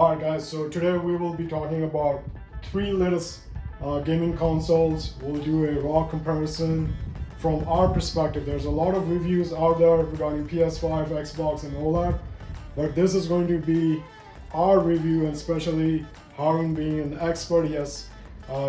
Alright guys, so today we will be talking about three latest gaming consoles. We'll do a raw comparison from our perspective. There's a lot of reviews out there regarding PS5, Xbox and OLED, but this is going to be our review, and especially Haroun being an expert. He has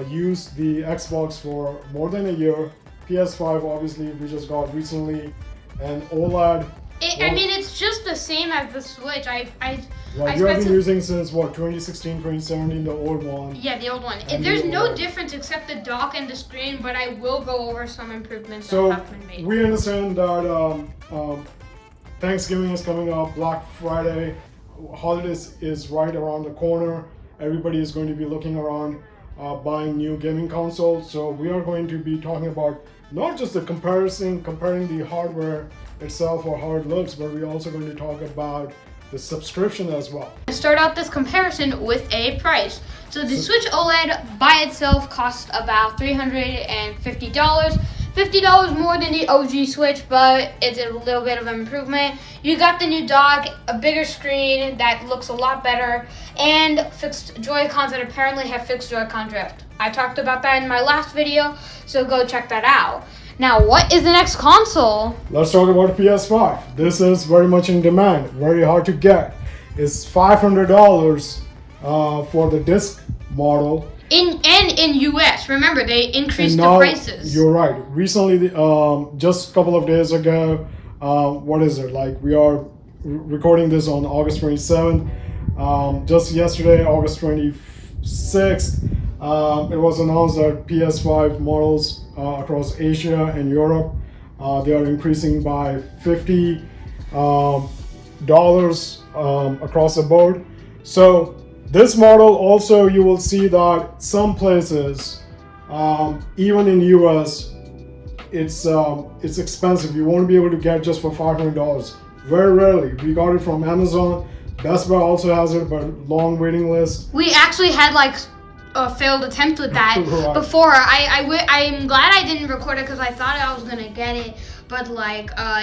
used the Xbox for more than a year. PS5 obviously we just got recently, and OLED. I mean, it's just the same as the Switch. You have been using since what, 2016, 2017, the old one. Yeah, the old one. There's no difference except the dock and the screen, but I will go over some improvements that have been made. We understand that Thanksgiving is coming up, Black Friday, holidays is right around the corner. Everybody is going to be looking around buying new gaming consoles. So we are going to be talking about not just the comparing the hardware itself or how it looks, but we're also going to talk about the subscription as well. Start out this comparison with a price. So the Switch OLED by itself costs about $350. $50 more than the OG Switch, but it's a little bit of an improvement. You got the new dock, a bigger screen that looks a lot better, and fixed Joy-Cons that apparently have fixed Joy-Con drift. I talked about that in my last video, so go check that out. Now, what is the next console? Let's talk about PS5. This is very much in demand, very hard to get. It's $500 for the disc model. In US, remember they increased the prices. You're right. Recently, just a couple of days ago, what is it? Like, we are recording this on August 27th. Just yesterday, August 26th, it was announced that PS5 models across Asia and Europe, they are increasing by $50 across the board. So this model also, you will see that some places, even in US, it's expensive. You won't be able to get just for $500. Very rarely. We got it from Amazon. Best Buy also has it, but long waiting list. We actually had like a failed attempt with that right. Before. I'm glad I didn't record it because I thought I was gonna get it, but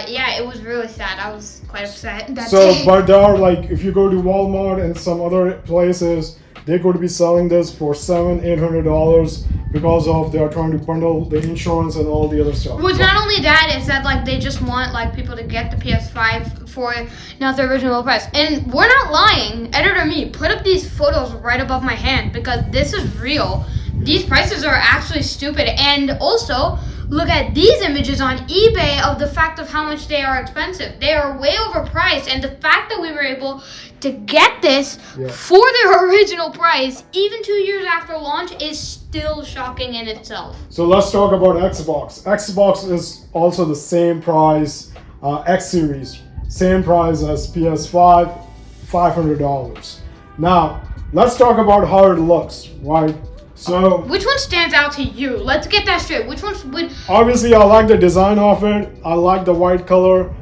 yeah, it was really sad. I was quite upset that day. But there are, like, if you go to Walmart and some other places, they're going to be selling this for $700-800 because of they are trying to bundle the insurance and all the other stuff. Well, it's not only that, it's that like they just want like people to get the PS5 for not the original price. And we're not lying. Editor me, put up these photos right above my hand because this is real. These prices are actually stupid. And also, look at these images on eBay of the fact of how much they are expensive. They are way overpriced, and the fact that we were able to get this for their original price, even 2 years after launch, is still shocking in itself. So let's talk about Xbox. Xbox is also the same price, X Series, same price as PS5, $500. Now, let's talk about how it looks, right? So, which one stands out to you? Let's get that straight. Which one would... Obviously, I like the design of it. I like the white color.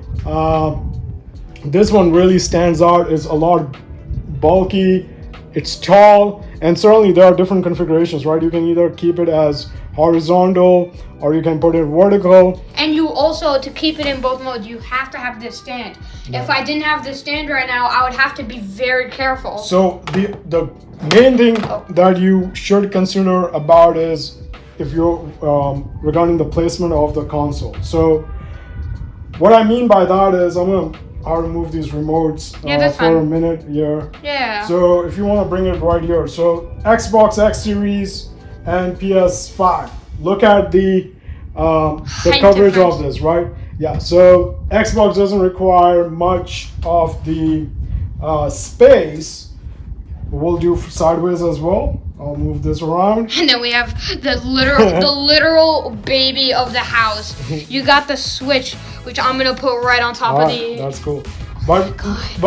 This one really stands out. It's a lot bulky. It's tall. And certainly there are different configurations, right? You can either keep it as horizontal or you can put it vertical. And you also, to keep it in both modes, you have to have this stand. Yeah. If I didn't have this stand right now, I would have to be very careful. So the main thing that you should consider about is if you're regarding the placement of the console. So what I mean by that is I'll remove these remotes for a minute here. Yeah. So if you want to bring it right here. So Xbox X Series and PS5. Look at the coverage of this, right? Yeah. So Xbox doesn't require much of the space. We'll do sideways as well. I'll move this around. And then we have the literal baby of the house. You got the Switch, which I'm gonna put right on top of the. That's cool. But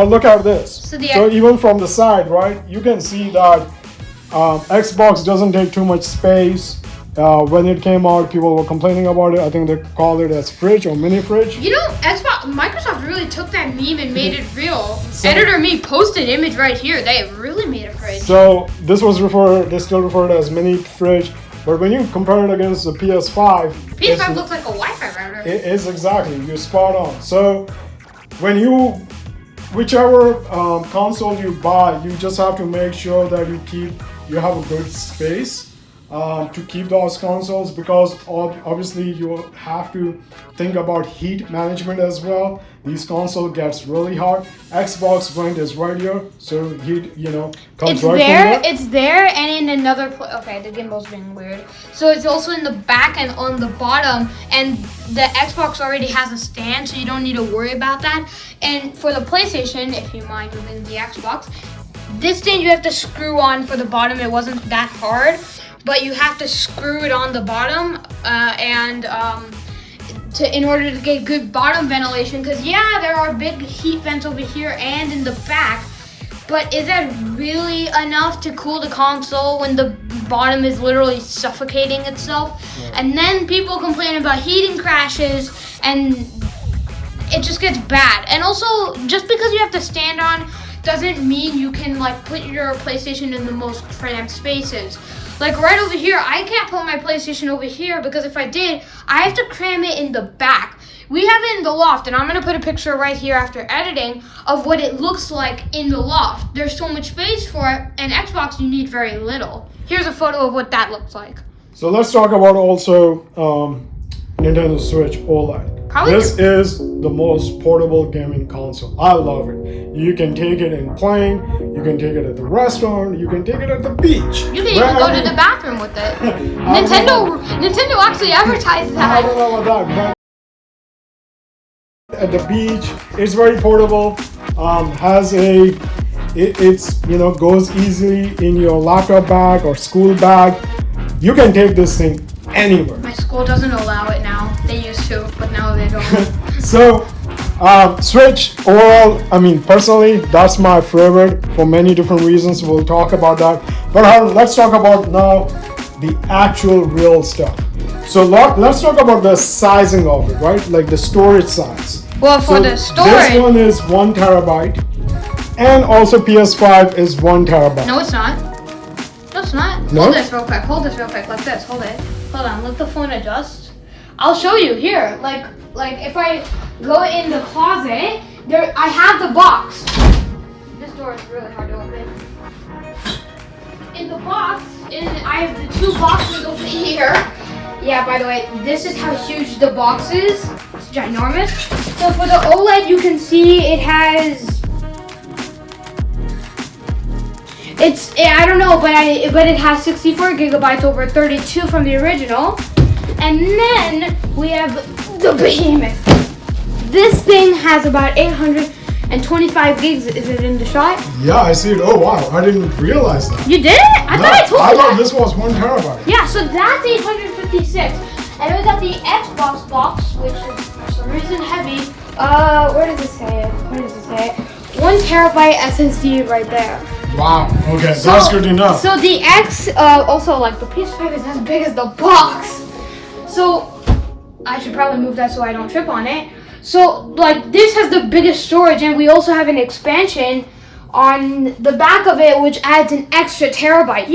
look at this. So even from the side, right, you can see that Xbox doesn't take too much space. When it came out, people were complaining about it. I think they called it as fridge or mini fridge. You know, Microsoft really took that meme and made it real. Editor me, post an image right here. They really made a fridge. So this was they still referred to as mini fridge. But when you compare it against the PS5, PS5 looks like a Wi-Fi router. It is exactly. You're spot on. So when you whichever console you buy, you just have to make sure that you have a good space to keep those consoles, because obviously you have to think about heat management as well. These console gets really hot. Xbox vent is right here, so heat comes It's right there. from there. It's there, and in another place. Okay, the gimbal's being weird. So it's also in the back and on the bottom, and the Xbox already has a stand, so you don't need to worry about that. And for the PlayStation, if you mind moving the Xbox, this stand you have to screw on for the bottom. It wasn't that hard, but you have to screw it on the bottom, in order to get good bottom ventilation. Because yeah, there are big heat vents over here and in the back, but is that really enough to cool the console when the bottom is literally suffocating itself? Yeah. And then people complain about heating crashes, and it just gets bad. And also, just because you have to stand on doesn't mean you can put your PlayStation in the most cramped spaces. Like right over here, I can't put my PlayStation over here, because if I did, I have to cram it in the back. We have it in the loft, and I'm going to put a picture right here after editing of what it looks like in the loft. There's so much space for it, and Xbox, you need very little. Here's a photo of what that looks like. So let's talk about also Nintendo Switch OLED. This is the most portable gaming console. I love it. You can take it in plane, you can take it at the restaurant, you can take it at the beach. You can even go to the bathroom with it. Nintendo actually advertised that. I don't know about that, but at the beach, it's very portable. Goes easily in your laptop bag or school bag. You can take this thing anywhere. My school doesn't allow it now. They used to, but now they don't. So, Switch overall, personally, that's my favorite for many different reasons. We'll talk about that. But let's talk about now the actual real stuff. So let's talk about the sizing of it, right? Like the storage size. Well, for the storage, this one is 1 terabyte, and also PS5 is 1 terabyte. No, it's not. No, it's not. No? Hold this real quick. Like this. Hold it. Hold on. Let the phone adjust. I'll show you here. Like if I go in the closet, I have the box. This door is really hard to open. In the box, I have the 2 boxes over here. Yeah, by the way, this is how huge the box is. It's ginormous. So for the OLED, you can see it has. I don't know, but it has 64 gigabytes over 32 from the original. And then we have the behemoth. This thing has about 825 gigs. Is it in the shot? Yeah, I see it. Oh wow, I didn't realize that. You did? I thought I told you. I thought this was 1 terabyte. Yeah, so that's 856. And we got the Xbox box, which is for some reason heavy. Where does it say it? 1 terabyte SSD right there. Wow, okay, that's good enough. So the also the PS5 is as big as the box. So I should probably move that so I don't trip on it. So this has the biggest storage, and we also have an expansion on the back of it, which adds an extra terabyte,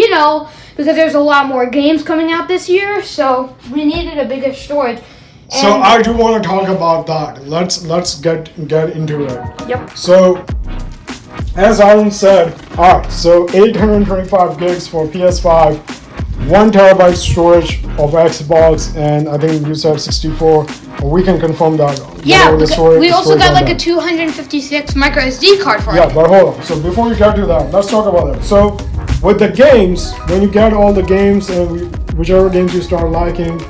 because there's a lot more games coming out this year, so we needed a bigger storage. So I do want to talk about that. Let's get into it. Yep. So, as Arun said, alright, so 825 gigs for PS5, 1 terabyte storage of Xbox, and I think you said 64. We can confirm that. Yeah, we also got a 256 micro SD card for it. Yeah, but hold on. So before we get to that, let's talk about that. So with the games, when you get all the games and whichever games you start liking,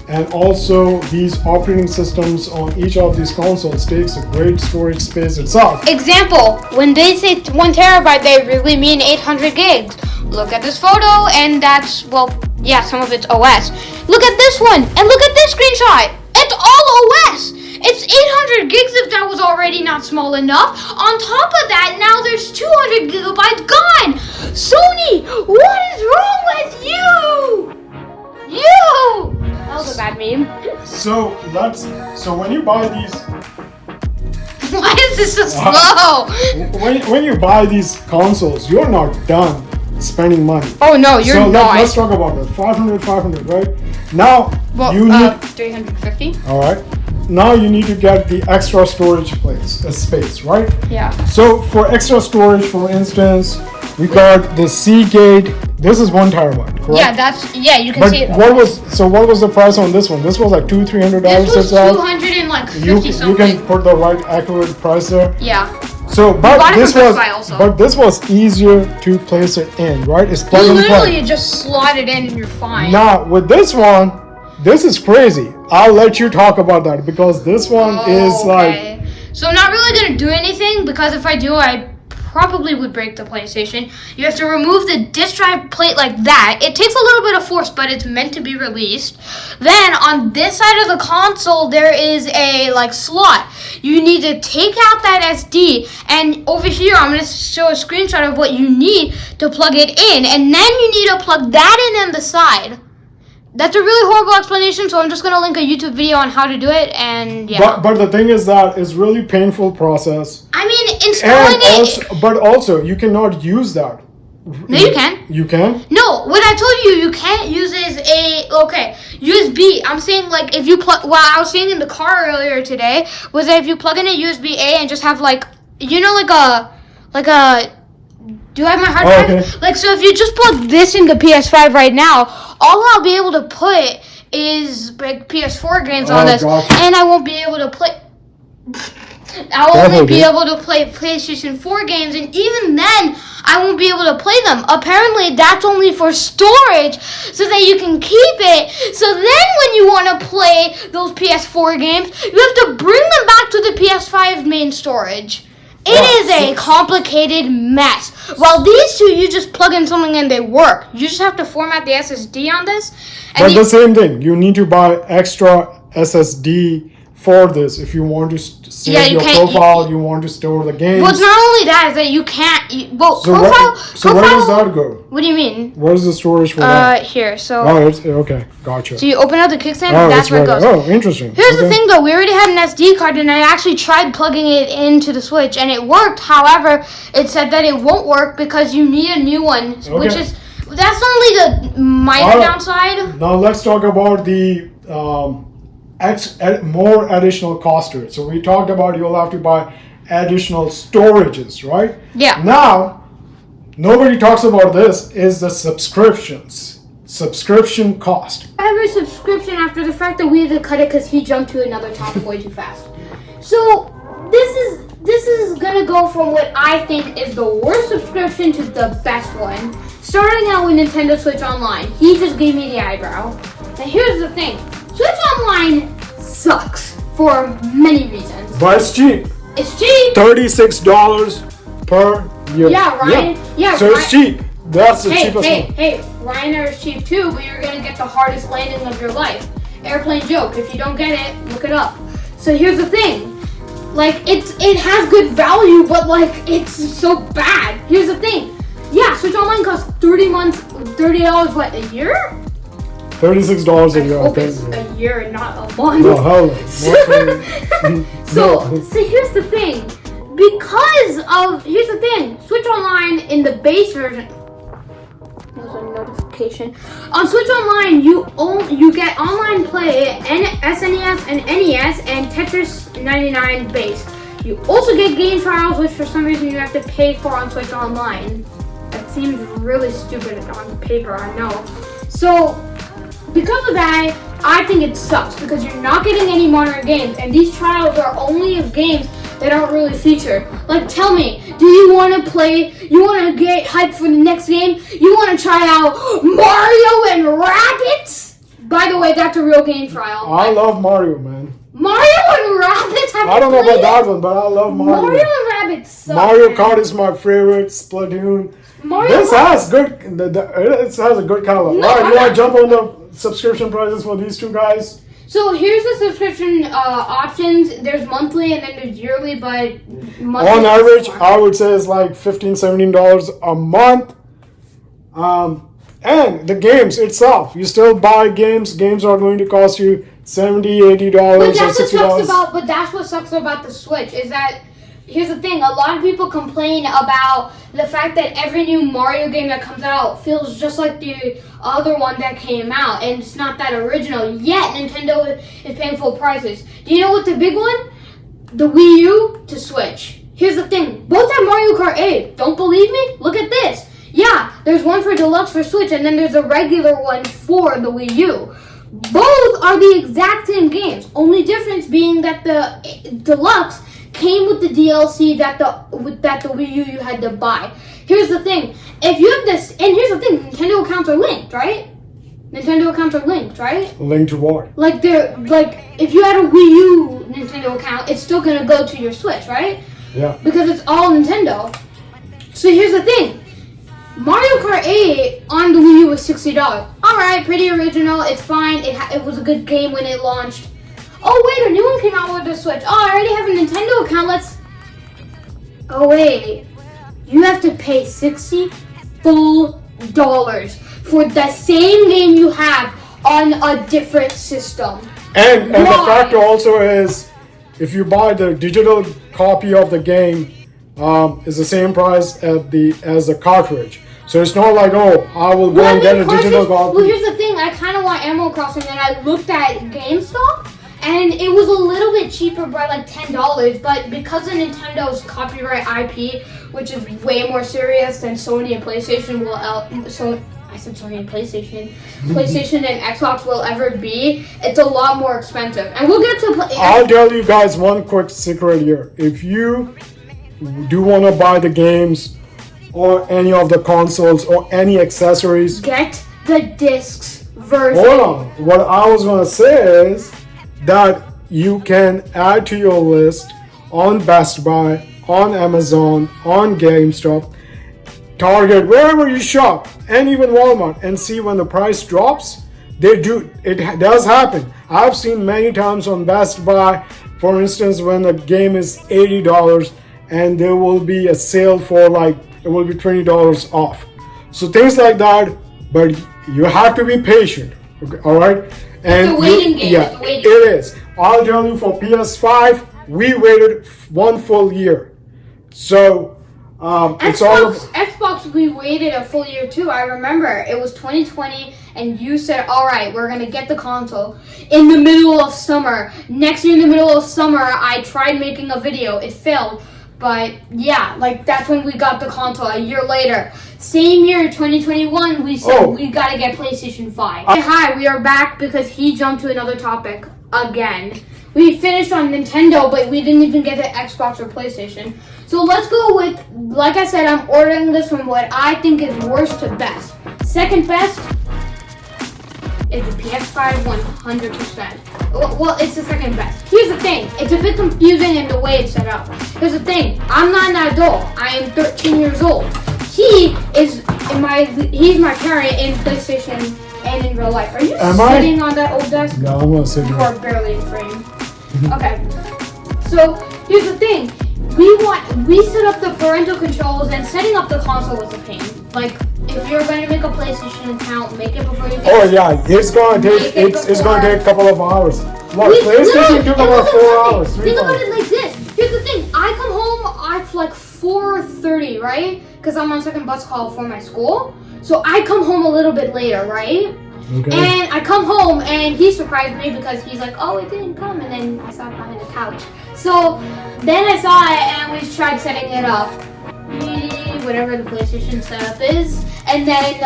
and also these operating systems on each of these consoles takes a great storage space itself. Example, when they say 1 terabyte, they really mean 800 gigs. Look at this photo, and that's, some of it's OS. Look at this one, and look at this screenshot. It's all OS. It's 800 gigs if that was already not small enough. On top of that, now there's 200 gigabytes gone. Sony, what is wrong with you? That was a bad meme. So when you buy these. Why is this so slow? When you buy these consoles, you're not done spending money. Oh no, you're not. So let's talk about that. 500, right? Now you need 350. All right. now you need to get the extra storage space, right? Yeah. So for extra storage, for instance, we got the Seagate. This is 1 terabyte, correct? Yeah, you can But see it. what was the price on this one? This was like $200-$300. This was itself. 250 You something. can put the right accurate price there. Yeah. So, bought but it this from Best was, Buy also. but this was easier to place it in, right? It's plug You and literally play. just slot it in and you're fine. Now with this one, this is crazy. I'll let you talk about that because this one is like. So I'm not really gonna do anything because if I do, I probably would break the PlayStation. You have to remove the disk drive plate like that. It takes a little bit of force, but it's meant to be released. Then on this side of the console, there is a slot. You need to take out that SD, and over here, I'm gonna show a screenshot of what you need to plug it in, and then you need to plug that in on the side. That's a really horrible explanation, so I'm just gonna link a YouTube video on how to do it, and yeah. But the thing is that it's really painful process. I mean, installing But also, you cannot use that. No, you can. You can? No, what I told you can't use is USB. I'm saying if you plug. Well, I was saying in the car earlier today was that if you plug in a USB A and just have Do you have my hard drive? Okay. So if you just plug this into PS5 right now, all I'll be able to put is PS4 games on this, gotcha. and I won't be able to play. I'll only be able to play PlayStation 4 games, and even then, I won't be able to play them. Apparently, that's only for storage, so that you can keep it. So then, when you want to play those PS4 games, you have to bring them back to the PS5 main storage. It is a complicated mess. While these two, you just plug in something and they work. You just have to format the SSD on this. But the same thing. You need to buy extra SSD for this if you want to save your profile. You want to store the games. Well, it's not only that, is that you can't. So where does that go? What do you mean? Where's the storage for that? Here. So. Oh, okay, gotcha. So you open up the kickstand, Oh, that's where it goes. Oh, interesting. Here's the thing, though. We already had an SD card, and I actually tried plugging it into the Switch, and it worked. However, it said that it won't work because you need a new one, which is that's only the minor downside. Now let's talk about the more additional cost to it. So we talked about you'll have to buy additional storages, right? Yeah. Now, nobody talks about this is the subscription cost. Every subscription after the fact that we had to cut it because he jumped to another topic way too fast. So this is gonna go from what I think is the worst subscription to the best one. Starting out with Nintendo Switch Online. He just gave me the eyebrow. Now here's the thing. Switch Online sucks for many reasons. But it's cheap. It's cheap. $36 per year. Yeah, Ryan. Yeah. So it's cheap. That's the cheapest one. Hey, Ryanair is cheap too, but you're gonna get the hardest landing of your life. Airplane joke. If you don't get it, look it up. So here's the thing. It has good value, but it's so bad. Here's the thing. Yeah, Switch Online costs $30 what, a year? $36 a year. I hope it's a year and not a month. No, hell So here's the thing. Here's the thing. Switch Online in the base version. There's a notification. On Switch Online, you get online play, SNES and NES, and Tetris 99 base. You also get game trials, which for some reason you have to pay for on Switch Online. That seems really stupid on paper, I know. So, because of that, I think it sucks because you're not getting any modern games, and these trials are only of games that aren't really featured. Tell me, do you want to play, you want to get hyped for the next game? You want to try out Mario and Rabbids? By the way, that's a real game trial. I love Mario, man. Mario and Rabbids? I don't know about that one, but I love Mario. Mario and Rabbids suck. Mario Kart is my favorite. Splatoon. This has good. It has a good catalog. No, Alright, you want to jump on the subscription prices for these two guys? So here's the subscription options. There's monthly and then there's yearly, but monthly on average, I would say it's like $15-$17 a month. And the games itself, you still buy games. Games are going to cost you $70, $80, or $60. But that's what sucks about the Switch is that here's the thing. A lot of people complain about the fact that every new Mario game that comes out feels just like the other one that came out, and it's not that original. Yet Nintendo is paying full prices. Do you know what the big one? The Wii U to Switch. Here's the thing. Both have Mario Kart 8. Don't believe me? Look at this. Yeah, there's one for Deluxe for Switch, and then there's a regular one for the Wii U. Both are the exact same games. Only difference being that the Deluxe came with the DLC that the Wii U you had to buy. Here's the thing. If you have this, and here's the thing, Nintendo accounts are linked, right? Nintendo accounts are linked, right? Linked to what? Like if you had a Wii U Nintendo account, it's still gonna go to your Switch, right? Yeah. Because it's all Nintendo. So here's the thing. Mario Kart 8 on the Wii U was $60. Alright, pretty original, it's fine. It was a good game when it launched. Oh wait, a new one came out with the Switch. Oh, I already have a Nintendo account, Oh wait, you have to pay $60 full for the same game you have on a different system. And the factor also is, if you buy the digital copy of the game, is the same price as the cartridge. So it's not like, oh, I will go and get a digital copy. Well, here's the thing. I kind of want Animal Crossing, and I looked at GameStop, and it was a little bit cheaper by like $10. But because of Nintendo's copyright IP, which is way more serious than Sony and PlayStation I said Sony and PlayStation. PlayStation and Xbox will ever be. It's a lot more expensive, and we'll get to. I'll tell you guys one quick secret here. If you do want to buy the games or any of the consoles or any accessories, get the discs version. Hold on. What I was going to say is that you can add to your list on Best Buy, on Amazon, on GameStop, Target, wherever you shop, and even Walmart, and see when the price drops. It does happen. I've seen many times on Best Buy, for instance, when the game is $80 and there will be a sale for it will be $20 off. So things like that, but you have to be patient, okay, all right? And it's a waiting game. Yeah, it is. I'll tell you, for PS5, we waited 1 full year. So Xbox, we waited a full year too. I remember it was 2020, and you said, "All right, we're gonna get the console in the middle of summer." Next year, in the middle of summer, I tried making a video. It failed, but yeah, that's when we got the console. A year later, same year, 2021, we said we gotta get PlayStation 5. Hi, we are back because he jumped to another topic again. We finished on Nintendo, but we didn't even get to Xbox or PlayStation. So let's go with, like I said, I'm ordering this from what I think is worst to best. Second best is the PS5 100%. Well, it's the second best. Here's the thing. It's a bit confusing in the way it's set up. Here's the thing. I'm not an adult. I am 13 years old. He's my parent in PlayStation and in real life. Are you sitting on that old desk? No, I'm not sitting. You are barely in frame. Okay. So here's the thing. We set up the parental controls, and setting up the console was a pain. If you're going to make a PlayStation account, make it before you get. Oh yeah, it's going to take a couple of hours. PlayStation took about 4 hours. Think about it like this. Here's the thing. I come home at 4:30, right? Because I'm on second bus call for my school. So I come home a little bit later, right? Okay. And I come home, and he surprised me because he's like, "Oh, it didn't come," and then I saw it behind the couch. So then I saw it, and we tried setting it up, whatever the PlayStation setup is, and then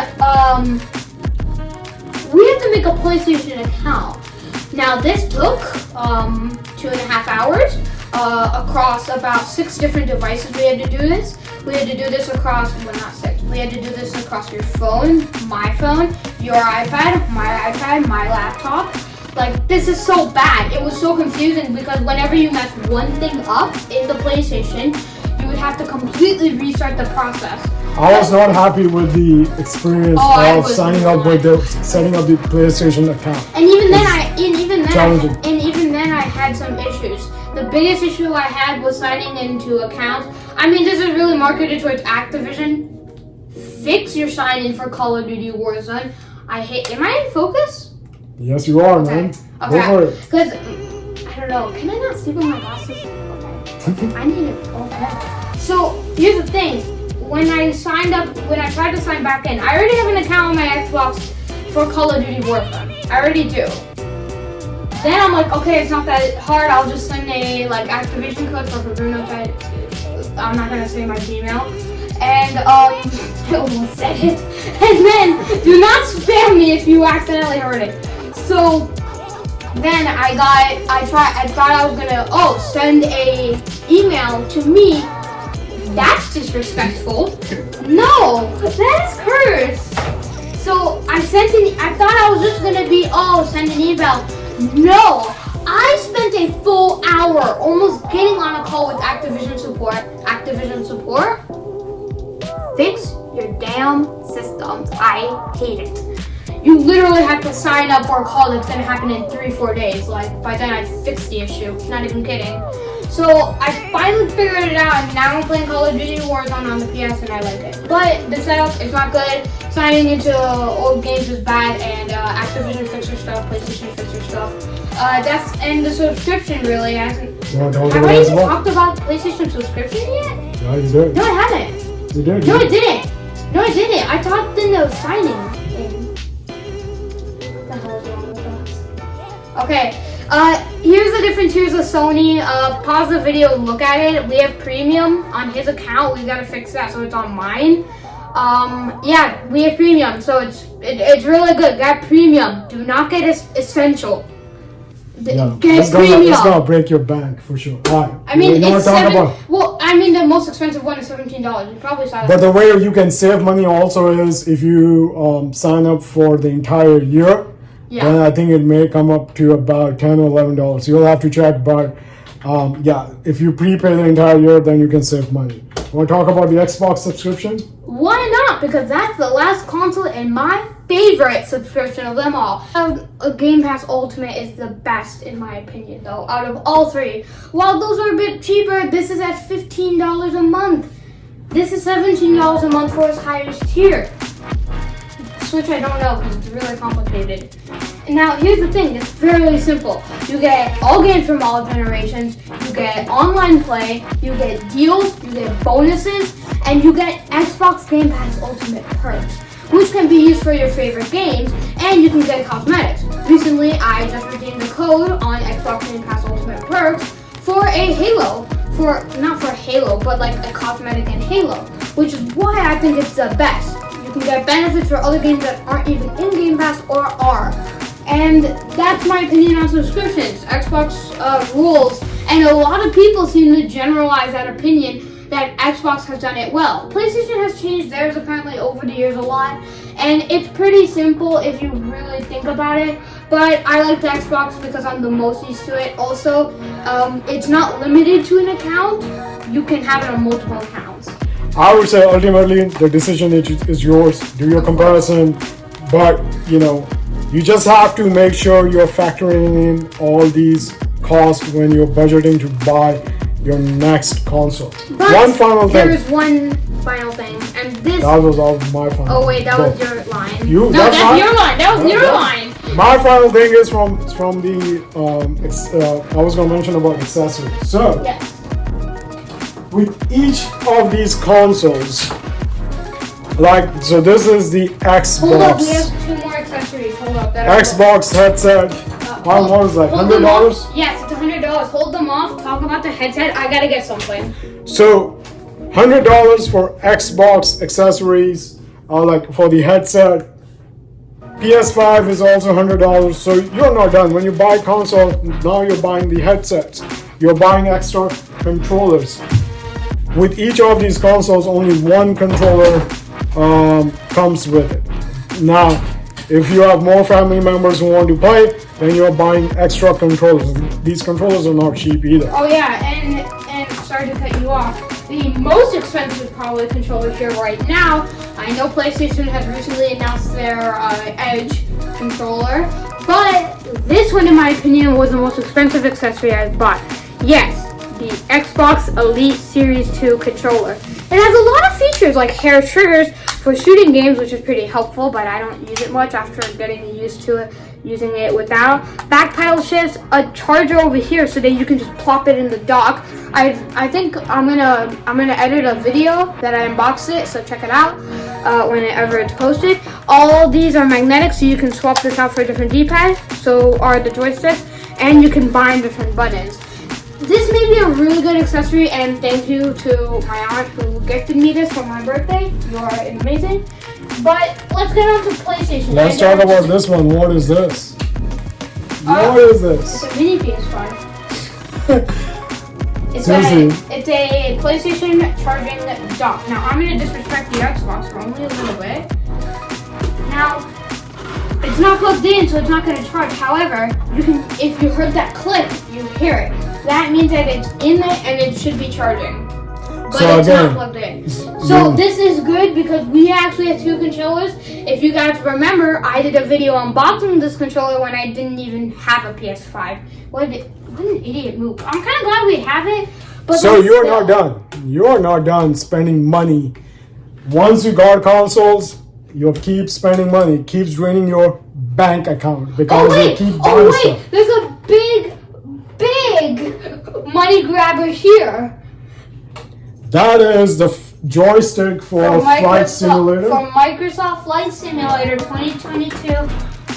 we have to make a PlayStation account. Now this took 2.5 hours across about 6 different devices. We had to do this. We had to do this across, not 6. We had to do this across your phone, my phone, your iPad, my laptop. This is so bad. It was so confusing because whenever you mess one thing up in the PlayStation, you would have to completely restart the process. I was not happy with the experience of setting up the PlayStation account. And even then I had some issues. The biggest issue I had was signing into accounts. I mean, this is really marketed towards Activision. Fix your sign in for Call of Duty Warzone. Am I in focus? Yes, you are, man. Okay. Go for it. Because, I don't know, can I not see with my glasses? Okay. I need it. Okay. So here's the thing. When I tried to sign back in, I already have an account on my Xbox for Call of Duty Warfare. I already do. Then I'm like, okay, it's not that hard. I'll just send a activation code for Bruno. I'm not gonna say my Gmail. And I almost said it. And then do not spam me if you accidentally heard it. So then I thought I was gonna send a email to me. That's disrespectful. No, that is curse. So I thought I was just gonna send an email. No, I spent a full hour almost getting on a call with Activision support. Activision support? Fix your damn systems. I hate it. You literally have to sign up for a call that's gonna happen in 3-4 days. Like by then I fixed the issue. Not even kidding. So I finally figured it out, and now I'm playing Call of Duty Warzone on the PS, and I like it. But the setup is not good. Signing into old games is bad, and Activision fixed their stuff, PlayStation fixed their stuff. And the subscription really hasn't. Have I even talked about PlayStation subscription yet? Yeah, you did. No, I haven't. You did. No, I didn't. No, I didn't. I talked in the signing thing. What the hell is wrong with us? Okay. Here's the different tiers of Sony. Pause the video, look at it. We have premium on his account. We gotta fix that so it's on mine. Yeah, we have premium, so it's really good. Got premium. Do not get essential. Get premium. It's gonna break your bank for sure. Alright. I mean, it's the most expensive one is $17. You probably saw that. But the way you can save money also is if you sign up for the entire year. Yeah. Then I think it may come up to about $10 or $11. You'll have to check, but if you prepay the entire year, then you can save money. Want to talk about the Xbox subscription? Why not? Because that's the last console and my favorite subscription of them all. A Game Pass Ultimate is the best in my opinion, though, out of all three. While those are a bit cheaper, this is at $15 a month. This is $17 a month for its highest tier. Switch, I don't know because it's really complicated. Now, here's the thing. It's very simple. You get all games from all generations. You get online play. You get deals. You get bonuses. And you get Xbox Game Pass Ultimate perks, which can be used for your favorite games. And you can get cosmetics. Recently, I just redeemed the code on Xbox Game Pass Ultimate perks for a Halo. Not for Halo, but like a cosmetic in Halo, which is why I think it's the best. You can get benefits for other games that aren't even in Game Pass or are. And that's my opinion on subscriptions. Xbox rules. And a lot of people seem to generalize that opinion that Xbox has done it well. PlayStation has changed theirs apparently over the years a lot. And it's pretty simple if you really think about it. But I like the Xbox because I'm the most used to it. Also, it's not limited to an account. You can have it on multiple accounts. I would say ultimately the decision is yours. Do your comparison, but you just have to make sure you're factoring in all these costs when you're budgeting to buy your next console. But one final thing. There is one final thing, and this. That was all my final. Oh wait, that was your line. That's your line. That was your line. My final thing is from the I was gonna mention about accessories. So. Yes. With each of these consoles, so this is the Xbox. Hold up, we have two more accessories. Hold up. Xbox headset. How much is that? $100? Yes, it's $100. Hold them off. Talk about the headset. I gotta get something. So, $100 for Xbox accessories, for the headset. PS5 is also $100. So you're not done. When you buy console, now you're buying the headsets. You're buying extra controllers. With each of these consoles, only one controller comes with it. Now, if you have more family members who want to play, then you're buying extra controllers. These controllers are not cheap either. Oh yeah, and sorry to cut you off. The most expensive probably controller here right now. I know PlayStation has recently announced their Edge controller, but this one, in my opinion, was the most expensive accessory I've bought. Yes. The Xbox Elite Series 2 controller. It has a lot of features like hair triggers for shooting games, which is pretty helpful, but I don't use it much after getting used to it using it without back pedal shifts, a charger over here so that you can just plop it in the dock. I think I'm gonna edit a video that I unboxed it, so check it out whenever it's posted. All these are magnetic, so you can swap this out for a different D-pad. So are the joysticks, and you can bind different buttons. This may be a really good accessory, and thank you to my aunt who gifted me this for my birthday. You are amazing. But let's get on to PlayStation. Let's talk about this one. What is this? What is this? It's a mini PS5. It's a PlayStation charging dock. Now I'm gonna disrespect the Xbox for only a little bit. Now it's not plugged in, so it's not gonna charge. However, you can, if you heard that click, you hear it. That means that it's in there and it should be charging. But so it's not plugged in. So this is good because we actually have two controllers. If you guys remember, I did a video unboxing this controller when I didn't even have a PS5. What an idiot move. I'm kind of glad we have it. But so you're not done. You're not done spending money. Once you got consoles, you'll keep spending money. It keeps draining your bank account because you keep buying stuff. There's a big money grabber here. That is the joystick for Flight Simulator. From Microsoft Flight Simulator 2022.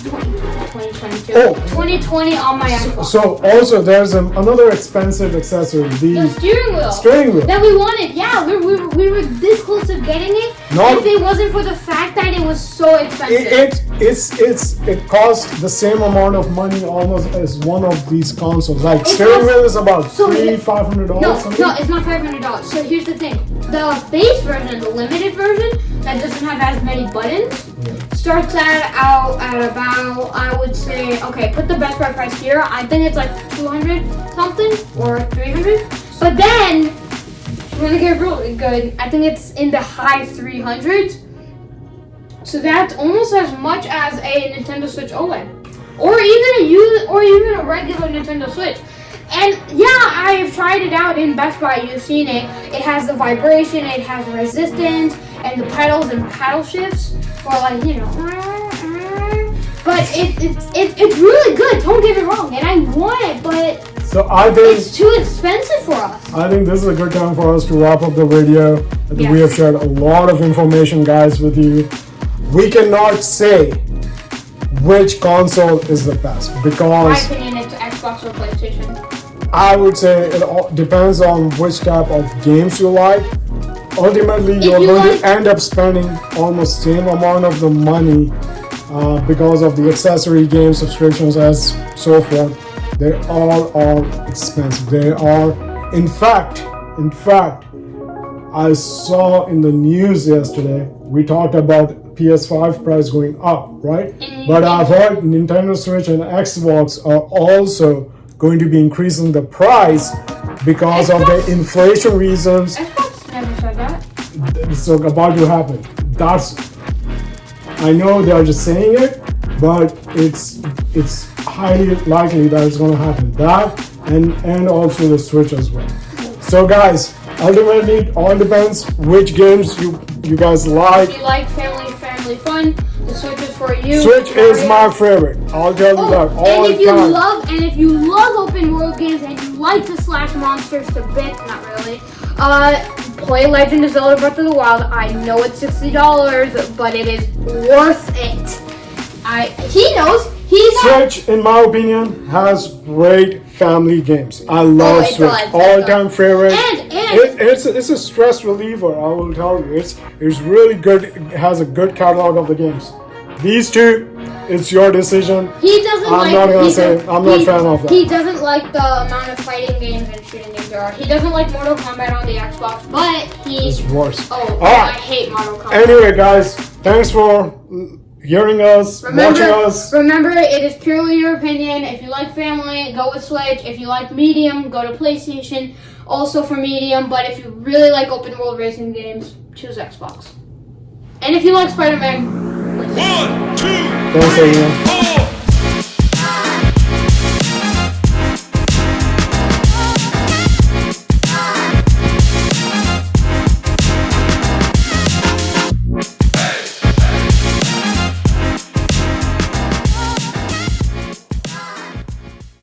2020 on my Xbox. So also there's another expensive accessory. The steering wheel. Steering wheel. That we wanted. Yeah, we were this close to getting it. If it wasn't for the fact that it was so expensive. It cost the same amount of money almost as one of these consoles. Like steering wheel is about $500. No, it's not $500. So here's the thing: the base version, the limited version, that doesn't have as many buttons, starts out at about, I would say, okay, put the Best Buy price here. I think it's like 200 something or 300. But then, if you want to get really good, I think it's in the high 300s. So that's almost as much as a Nintendo Switch OLED, or even a regular Nintendo Switch. And yeah, I've tried it out in Best Buy. You've seen it. It has the vibration, it has resistance, and the pedals and paddle shifts for like, you know. But it's really good. Don't get me wrong. And I want it, but it's too expensive for us. I think this is a good time for us to wrap up the video. I think we have shared a lot of information, guys, with you. We cannot say which console is the best because, in my opinion, it's Xbox or PlayStation. I would say it all depends on which type of games you like. Ultimately, you're going to end up spending almost the same amount of the money because of the accessory game subscriptions as so forth. They all are expensive. They are, in fact, I saw in the news yesterday, we talked about PS5 price going up, right? But I've heard Nintendo Switch and Xbox are also going to be increasing the price because of the inflation reasons. Xbox never said that. It's about to happen. I know they are just saying it, but it's highly likely that it's going to happen. That and also the Switch as well. So guys, ultimately it all depends which games you guys like. If you like family fun, the Switch is for you. Switch is my favorite. I'll tell you that all the time. And if you love open world games and you like to slash monsters to bits, not really, play Legend of Zelda Breath of the Wild. I know it's $60, but it is worth it. He knows. Switch, in my opinion, has great family games. I love Switch. All-time favorite. It's a stress reliever, I will tell you. It's really good. It has a good catalog of the games. These two, it's your decision. I'm not a fan of that. He doesn't like the amount of fighting games and shooting games there are. He doesn't like Mortal Kombat on the Xbox, but it's worse. I hate Mortal Kombat. Anyway, guys, thanks for hearing us, watching us. Remember, it is purely your opinion. If you like family, go with Switch. If you like medium, go to PlayStation. Also for medium, but if you really like open world racing games, choose Xbox. And if you like Spider-Man, Thanks, everyone.